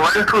1 to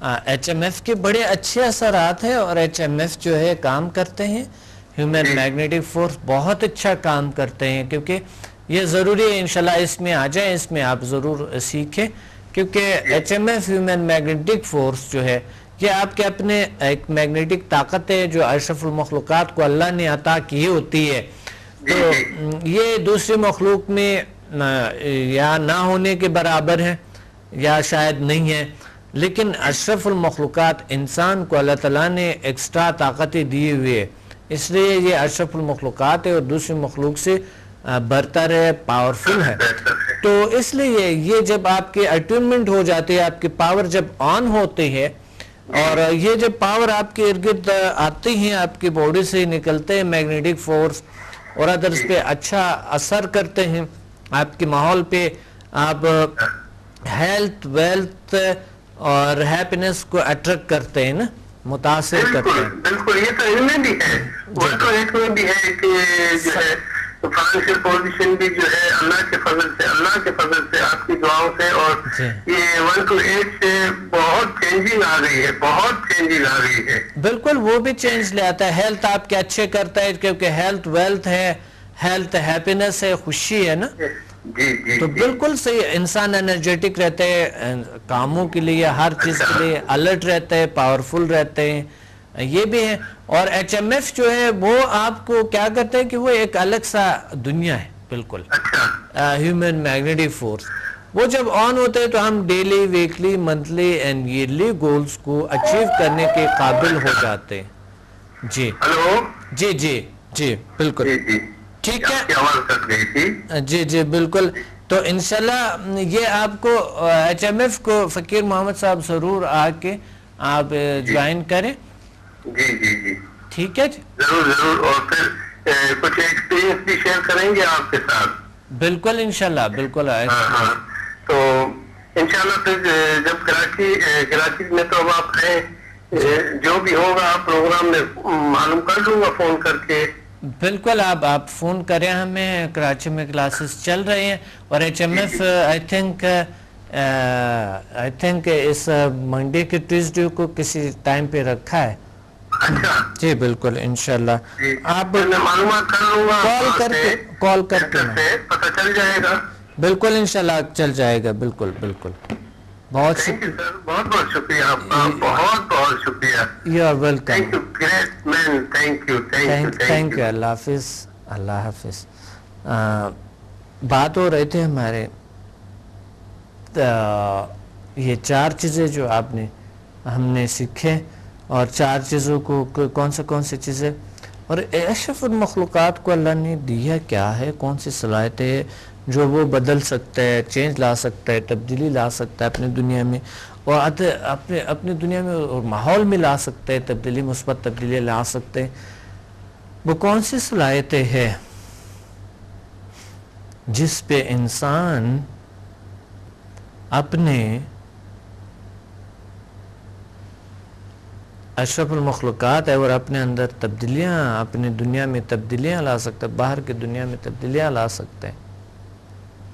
H M F کے بڑے اچھے اثرات ہیں، اور ایچ ایم ایف جو ہے کام کرتے ہیں، ہیومن میگنیٹک فورس بہت اچھا کام کرتے ہیں، کیونکہ یہ ضروری ہے انشاءاللہ اس میں آ جائیں، اس میں آپ ضرور سیکھیں، کیونکہ H M F human magnetic force جو ہے یہ آپ کے اپنے ایک میگنیٹک طاقت ہے جو اشرف المخلوقات کو اللہ نے عطا کی ہوتی ہے، تو یہ دوسری مخلوق میں یا نہ ہونے کے برابر ہے یا شاید نہیں ہے، لیکن اشرف المخلوقات انسان کو اللہ تعالیٰ نے ایکسٹرا طاقتیں دی ہوئی ہے، اس لیے یہ اشرف المخلوقات ہے اور دوسری مخلوق سے برتر ہے، پاورفل ہے، تو اس لیے یہ جب آپ کے اٹیونمنٹ ہو جاتے ہیں، آپ کی پاور جب آن ہوتے ہیں، اور یہ جب پاور آپ کے ارد گرد آتی ہیں، آپ کی باڈی سے نکلتے ہیں میگنیٹک فورس اور ادرس پہ اچھا اثر کرتے ہیں، آپ کے ماحول پہ آپ ہیلتھ ویلتھ اور ہیپینس کو اٹریکٹ کرتے ہیں نا، متاثر کرتے ہیں۔ بالکل، یہ تو علم میں بھی ہے، وہ تو ایک میں بھی ہے کہ جو ہے فائنینشیل پوزیشن بھی جو ہے اللہ کے فضل سے آپ کی دعاؤں سے، اور یہ 1 to 8 سے بہت چینجنگ آ گئی ہے۔ بالکل، وہ بھی چینج لے آتا ہے، ہیلتھ آپ کے اچھے کرتا ہے، کیونکہ ہیلتھ ویلتھ ہے، ہیلتھ ہیپینس ہے، خوشی ہے نا، تو بالکل صحیح، انسان انرجیٹک رہتے ہیں کاموں کے لیے، ہر چیز کے لیے الرٹ رہتے ہیں، پاورفل رہتے ہیں، یہ بھی ہے۔ اور ایچ ایم ایف جو ہے وہ آپ کو کیا کرتے ہیں کہ وہ ایک الگ سا دنیا ہے، بالکل ہیومن میگنیٹک فورس، وہ جب آن ہوتے ہیں تو ہم daily, weekly, monthly and yearly goals کو اچیو کرنے کے قابل ہو جاتے ہیں۔ جی ہلو، جی بالکل ٹھیک ہے، جی بالکل، تو انشاءاللہ یہ آپ کو ایچ ایم ایف کو فقیر محمد صاحب ضرور آ کے آپ جوائن کریں، جی ٹھیک ہے جی، ضرور، اور پھر کچھ ایکسپیرینس بھی شیئر کریں گے آپ کے ساتھ۔ بالکل انشاءاللہ، بالکل ہاں، تو انشاءاللہ پھر جب کراچی میں تو اب آپ ہیں، جو بھی ہوگا پروگرام میں معلوم کر لوں گا فون کر کے۔ بالکل، آپ فون کریں ہمیں، کراچی میں کلاسز چل رہے ہیں، اور H M F I think اس منڈے کے ٹیوزڈے کو کسی ٹائم پہ رکھا ہے۔ جی بالکل انشاءاللہ، آپ معلومات کر لوں گا، کال کر کے پتہ چل جائے گا۔ بالکل انشاءاللہ چل جائے گا، بالکل بہت شکریہ سر، بہت شکریہ آپ کا، بہت شکریہ۔ You are welcome, thank you great man, thank you, اللہ حافظ۔ بات ہو رہے تھے ہمارے یہ 4 چیزیں جو ہم نے سیکھے، اور 4 چیزوں کو کون سی چیزیں، اور اشرف المخلوقات کو اللہ نے دیا کیا ہے، کون سی صلاحیتیں جو وہ بدل سکتا ہے، چینج لا سکتا ہے، تبدیلی لا سکتا ہے اپنی دنیا میں، اور اپنے دنیا میں اور ماحول میں لا سکتے ہیں تبدیلی، مثبت تبدیلی لا سکتے ہیں، وہ کون سی صلاحیتیں ہیں جس پہ انسان اپنے اشرف المخلوقات ہے اور اپنے اندر تبدیلیاں، اپنی دنیا میں تبدیلیاں لا سکتا ہے، باہر کی دنیا میں تبدیلیاں لا سکتے ہیں،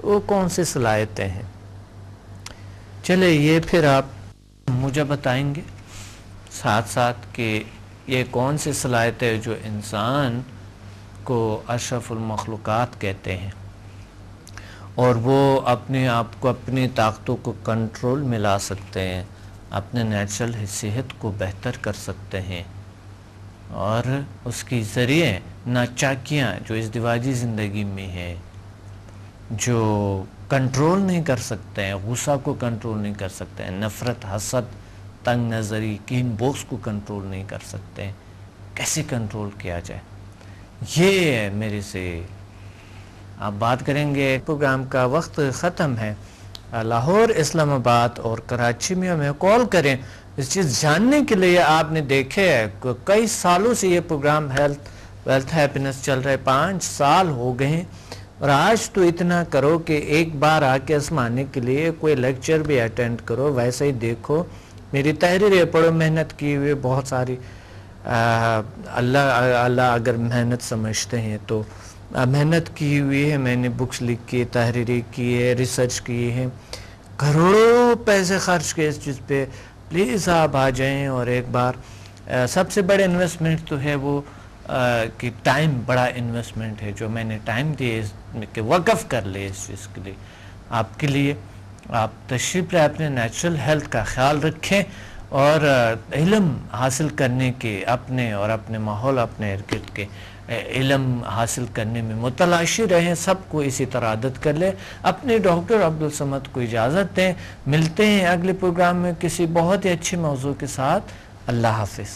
وہ کون سی صلاحیتیں ہیں؟ چلے یہ پھر آپ مجھے بتائیں گے ساتھ ساتھ کہ یہ کون سی صلاحیتیں جو انسان کو اشرف المخلوقات کہتے ہیں، اور وہ اپنے آپ کو، اپنی طاقتوں کو کنٹرول میں لا سکتے ہیں، اپنے نیچرل صحت کو بہتر کر سکتے ہیں، اور اس کے ذریعے ناچاکیاں جو ازدواجی زندگی میں ہے، جو کنٹرول نہیں کر سکتے ہیں، غصہ کو کنٹرول نہیں کر سکتے ہیں، نفرت، حسد، تنگ نظری، کین بوکس کو کنٹرول نہیں کر سکتے ہیں، کیسے کنٹرول کیا جائے، یہ میرے سے آپ بات کریں گے۔ پروگرام کا وقت ختم ہے، لاہور، اسلام آباد اور کراچی میں ہمیں کال کریں، اس چیز جاننے کے لیے۔ آپ نے دیکھے کئی سالوں سے یہ پروگرام ہیلتھ ویلتھ ہیپینس چل رہے، 5 سال ہو گئے ہیں، اور آج تو اتنا کرو کہ ایک بار آ کے آزمانے کے لیے کوئی لیکچر بھی اٹینڈ کرو، ویسے ہی دیکھو، میری تحریریں پڑھو، محنت کی ہوئی بہت ساری، اللہ اگر محنت سمجھتے ہیں تو محنت کی ہوئی ہے، میں نے بکس لکھی، تحریریں کی ہے، ریسرچ کی ہے، کروڑوں پیسے خرچ کیے اس چیز پہ، پلیز آپ آ جائیں اور ایک بار سب سے بڑے انویسٹمنٹ تو ہے وہ کہ ٹائم بڑا انویسٹمنٹ ہے جو میں نے ٹائم دیے کہ وقف کر لے اس چیز کے لیے آپ کے لیے. آپ تشریف لے اپنے نیچرل ہیلتھ کا خیال رکھیں اور علم حاصل کرنے کے اپنے اور اپنے ماحول اپنے ارد گرد کے علم حاصل کرنے میں متلاشی رہیں. سب کو اسی طرح عادت کر لیں. اپنے ڈاکٹر عبدالصمد کو اجازت دیں. ملتے ہیں اگلے پروگرام میں کسی بہت ہی اچھے موضوع کے ساتھ. اللہ حافظ.